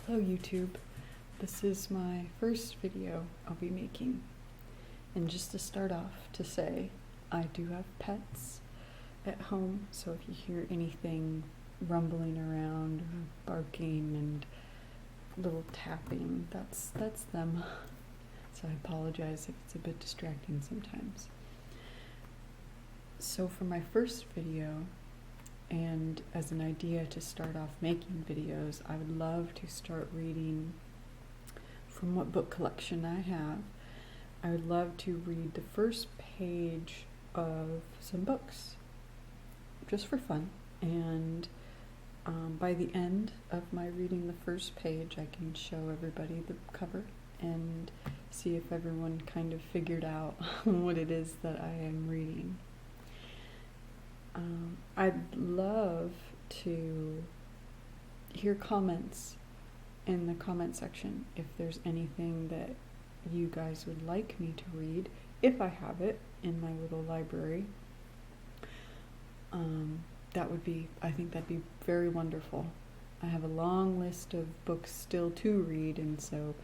Hello YouTube, this is my first video I'll be making, and just to start off to say I do have pets at home, so if you hear anything rumbling around or barking and little tapping, that's them. So I apologize if it's a bit distracting sometimes. So for my first video, and as an idea to start off making videos, I would love to start reading from what book collection I have. I would love to read the first page of some books, just for fun. And by the end of my reading the first page, I can show everybody the cover and see if everyone kind of figured out what it is that I am reading. I'd love to hear comments in the comment section if there's anything that you guys would like me to read, if I have it in my little library. I think that'd be very wonderful. I have a long list of books still to read, and so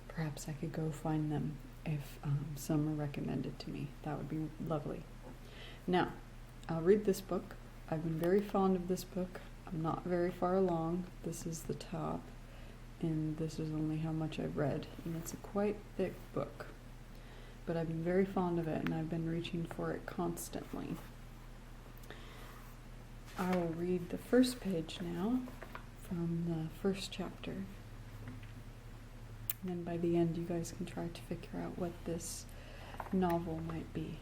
perhaps I could go find them if some are recommended to me. That would be lovely. Now, I'll read this book. I've been very fond of this book. I'm not very far along. This is the top, and this is only how much I've read, and it's a quite thick book. But I've been very fond of it, and I've been reaching for it constantly. I will read the first page now from the first chapter. And then by the end, you guys can try to figure out what this novel might be.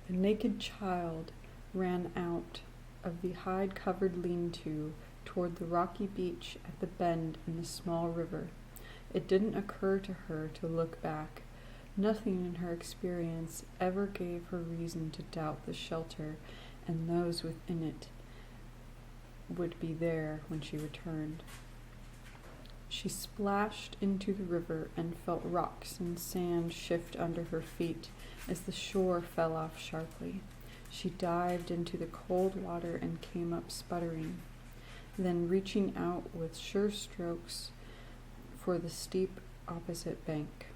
The naked child ran out of the hide-covered lean-to toward the rocky beach at the bend in the small river. It didn't occur to her to look back. Nothing in her experience ever gave her reason to doubt the shelter and those within it would be there when she returned. She splashed into the river and felt rocks and sand shift under her feet as the shore fell off sharply. She dived into the cold water and came up sputtering, then reaching out with sure strokes for the steep opposite bank.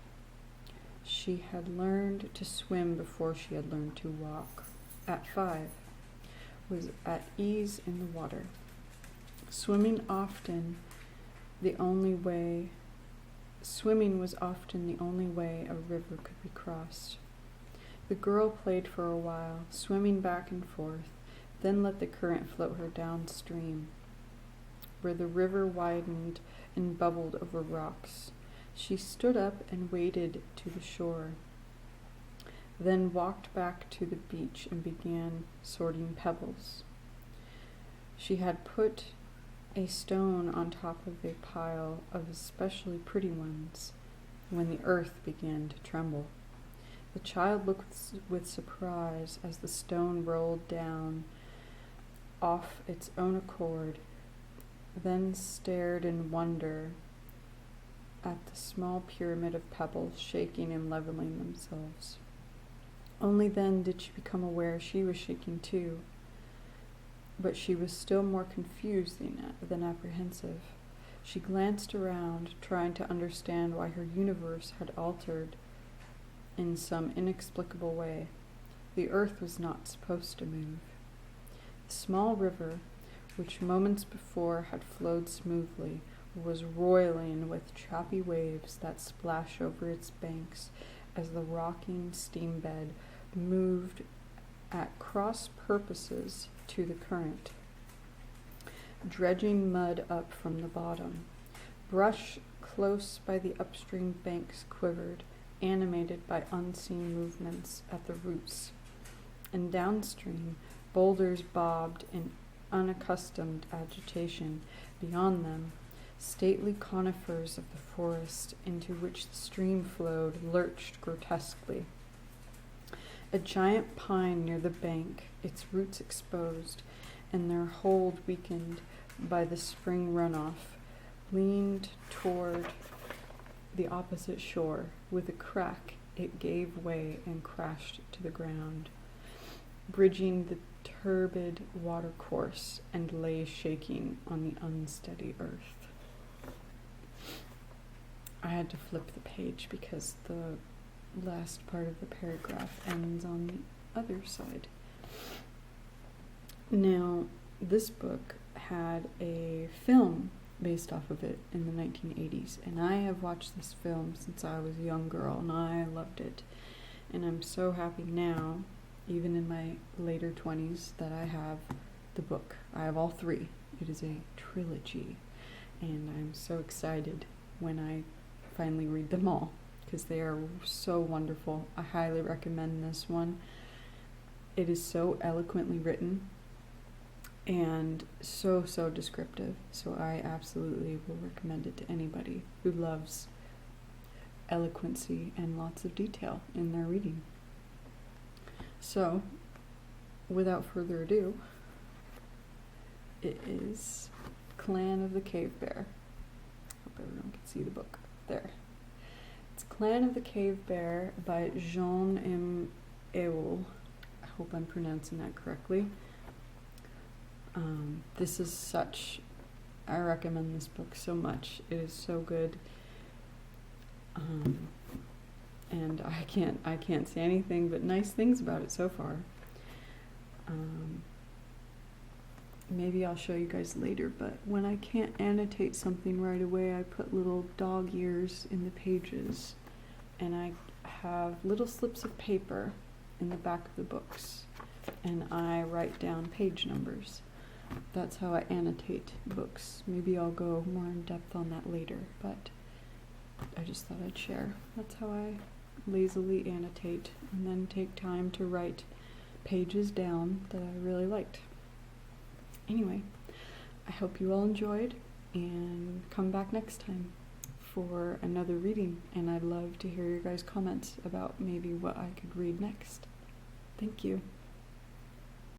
She had learned to swim before she had learned to walk. At 5, was at ease in the water. Swimming was often the only way a river could be crossed. The girl played for a while, swimming back and forth, then let the current float her downstream, where the river widened and bubbled over rocks. She stood up and waded to the shore, then walked back to the beach and began sorting pebbles. She had put a stone on top of a pile of especially pretty ones when the earth began to tremble. The child looked with surprise as the stone rolled down off its own accord, then stared in wonder at the small pyramid of pebbles shaking and leveling themselves. Only then did she become aware she was shaking too, but she was still more confused than apprehensive. She glanced around, trying to understand why her universe had altered in some inexplicable way. The earth was not supposed to move. The small river, which moments before had flowed smoothly, was roiling with choppy waves that splashed over its banks as the rocking steam bed moved at cross purposes to the current, dredging mud up from the bottom. Brush close by the upstream banks quivered, animated by unseen movements at the roots, and downstream boulders bobbed in unaccustomed agitation. Beyond them, stately conifers of the forest into which the stream flowed lurched grotesquely. A giant pine near the bank, its roots exposed and their hold weakened by the spring runoff, leaned toward the opposite shore. With a crack, it gave way and crashed to the ground. Bridging the turbid watercourse and lay shaking on the unsteady earth. I had to flip the page because the last part of the paragraph ends on the other side. Now, this book had a film based off of it in the 1980s, and I have watched this film since I was a young girl, and I loved it. And I'm so happy now, even in my later 20s, that I have the book. I have all three. It is a trilogy, and I'm so excited when I finally read them all, because they are so wonderful. I highly recommend this one. It is so eloquently written and so descriptive, so I absolutely will recommend it to anybody who loves eloquency and lots of detail in their reading. So, without further ado, it is Clan of the Cave Bear. Hope everyone can see the book. There. It's Clan of the Cave Bear by Jean M. Eul. I hope I'm pronouncing that correctly. This is I recommend this book so much. It is so good. And I can't say anything but nice things about it so far. Maybe I'll show you guys later, but when I can't annotate something right away, I put little dog ears in the pages, and I have little slips of paper in the back of the books, and I write down page numbers. That's how I annotate books. Maybe I'll go more in depth on that later, but I just thought I'd share. That's how I lazily annotate and then take time to write pages down that I really liked. Anyway, I hope you all enjoyed, and come back next time for another reading, and I'd love to hear your guys' comments about maybe what I could read next. Thank you.